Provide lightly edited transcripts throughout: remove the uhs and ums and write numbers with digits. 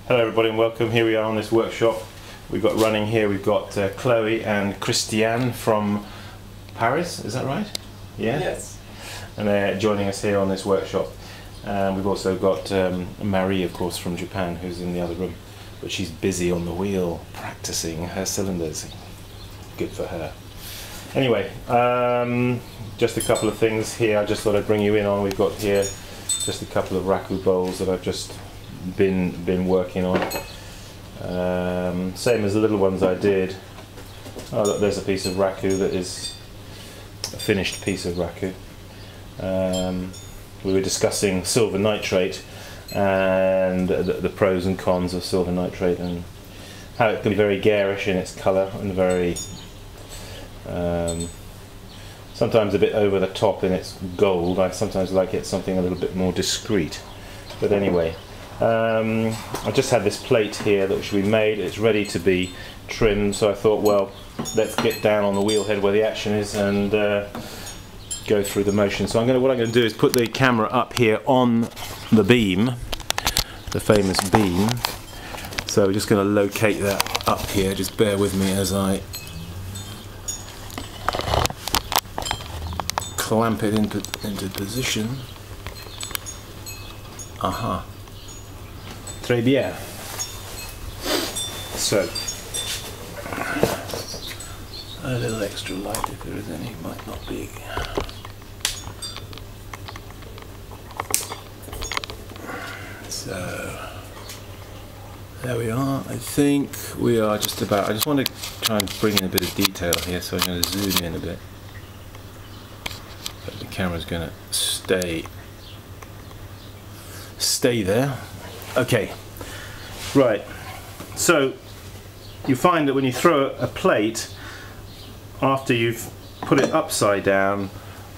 Hello everybody and welcome. Here we are on this workshop. We've got running here, we've got Chloe and Christiane from Paris, is that right? Yeah? Yes. And they're joining us here on this workshop. And we've also got Marie, of course, from Japan, who's in the other room. But she's busy on the wheel, practicing her cylinders. Good for her. Anyway, just a couple of things here I just thought I'd bring you in on. We've got here just a couple of raku bowls that I've just been working on. Same as the little ones I did. Oh look, there's a piece of raku that is a finished piece of raku. We were discussing silver nitrate and the pros and cons of silver nitrate and how it can be very garish in its colour and very sometimes a bit over the top in its gold. I sometimes like it something a little bit more discreet. But anyway, I just had this plate here that should be made. It's ready to be trimmed, so I thought, well, let's get down on the wheel head where the action is and go through the motion. So what I'm going to do is put the camera up here on the beam, the famous beam. So we're just going to locate that up here. Just bear with me as I clamp it into position. Aha. Très bien. So, a little extra light if there is any, might not be. So, there we are. I think we are just about, I just want to try and bring in a bit of detail here, so I'm going to zoom in a bit. But the camera's going to stay there. Okay, right, so you find that when you throw a plate, after you've put it upside down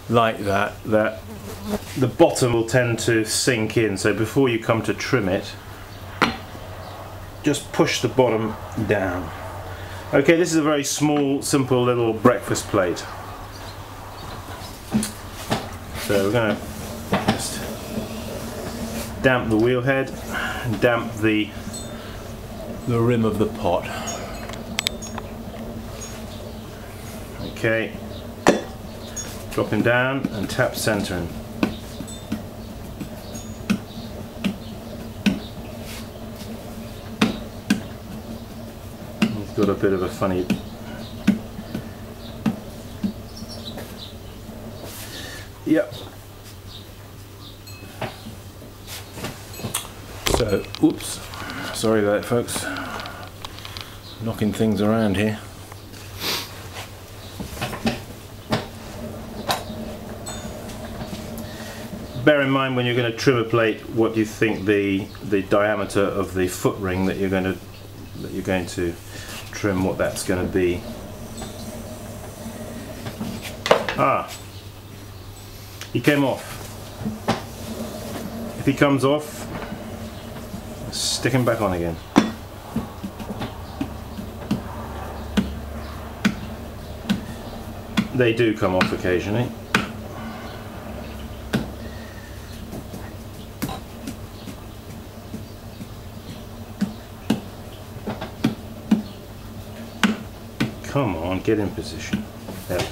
like that, the bottom will tend to sink in. So before you come to trim it, just push the bottom down. Okay, this is a very small, simple little breakfast plate. So we're going to just damp the wheel head, damp the rim of the pot. Okay, drop him down and tap centering. He's got a bit of a funny. Yep. So, oops, sorry about that, folks. Knocking things around here. Bear in mind when you're going to trim a plate, what you think the diameter of the foot ring that you're going to trim, what that's going to be. Ah, he came off. If he comes off, stick him back on again. They do come off occasionally. Come on, get in position. There.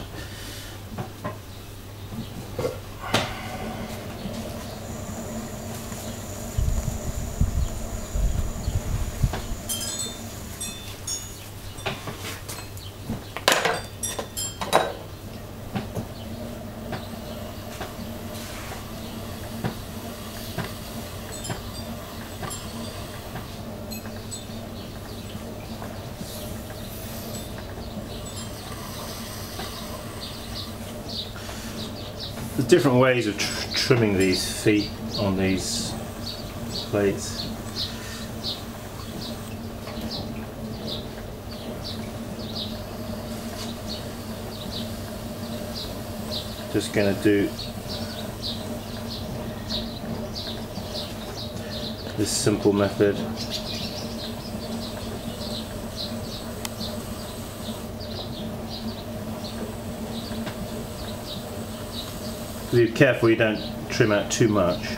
There's different ways of trimming these feet on these plates. Just going to do this simple method. Be careful you don't trim out too much.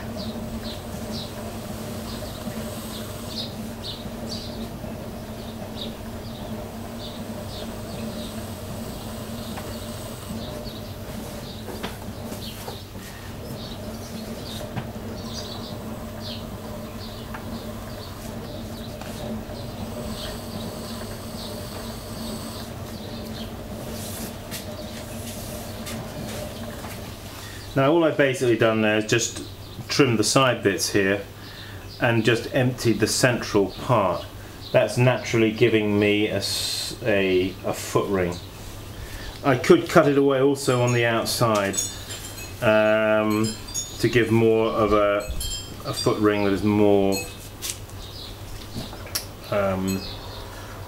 Now all I've basically done there is just trimmed the side bits here and just emptied the central part. That's naturally giving me a foot ring. I could cut it away also on the outside to give more of a foot ring that is more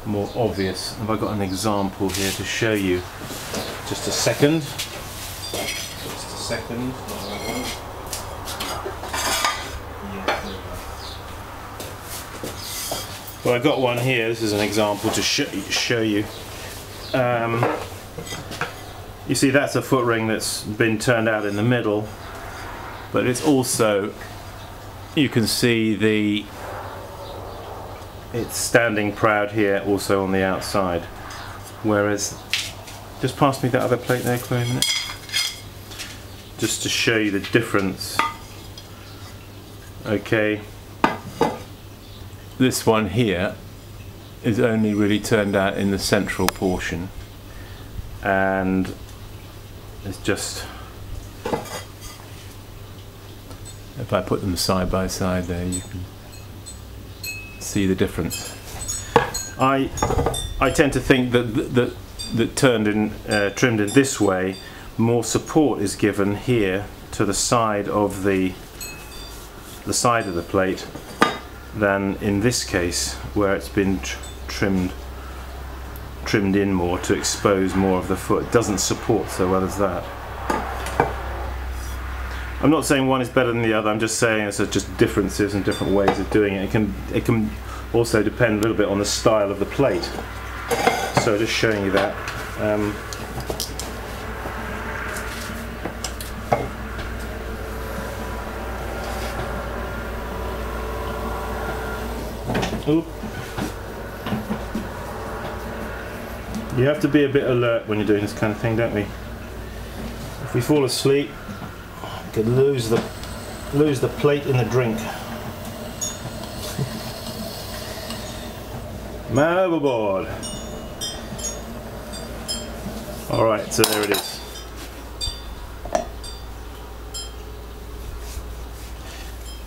more obvious. Have I got an example here to show you? Just a second. Just a second. Well, I've got one here. This is an example to show you. You see, that's a foot ring that's been turned out in the middle, but it's also, you can see it's standing proud here also on the outside. Whereas, just pass me that other plate there, Chloe, a minute. Just to show you the difference. Okay. This one here is only really turned out in the central portion, and it's just, if I put them side by side there, you can see the difference. I tend to think that trimmed in this way, more support is given here to the side of the side of the plate than in this case, where it's been trimmed in more to expose more of the foot. It doesn't support so well as that. I'm not saying one is better than the other, I'm just saying it's just differences and different ways of doing it. It can also depend a little bit on the style of the plate. So just showing you that. Oop. You have to be a bit alert when you're doing this kind of thing, don't we? If we fall asleep, we could lose the plate in the drink. Man overboard. Alright, so there it is.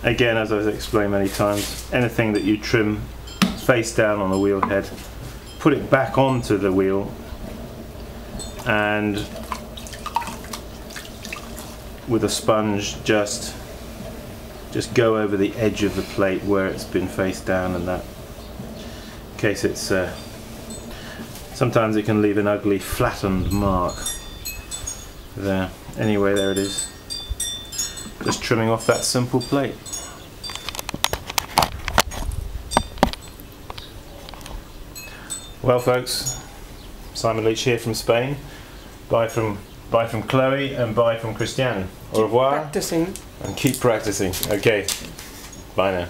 Again, as I've explained many times, anything that you trim face down on the wheel head, put it back onto the wheel, and with a sponge just go over the edge of the plate where it's been face down, and that, in case it's sometimes it can leave an ugly flattened mark there. Anyway, there it is, just trimming off that simple plate. Well folks, Simon Leach here from Spain. Bye from Chloe and bye from Christiane. Au revoir. Practicing. And keep practicing. Okay. Bye now.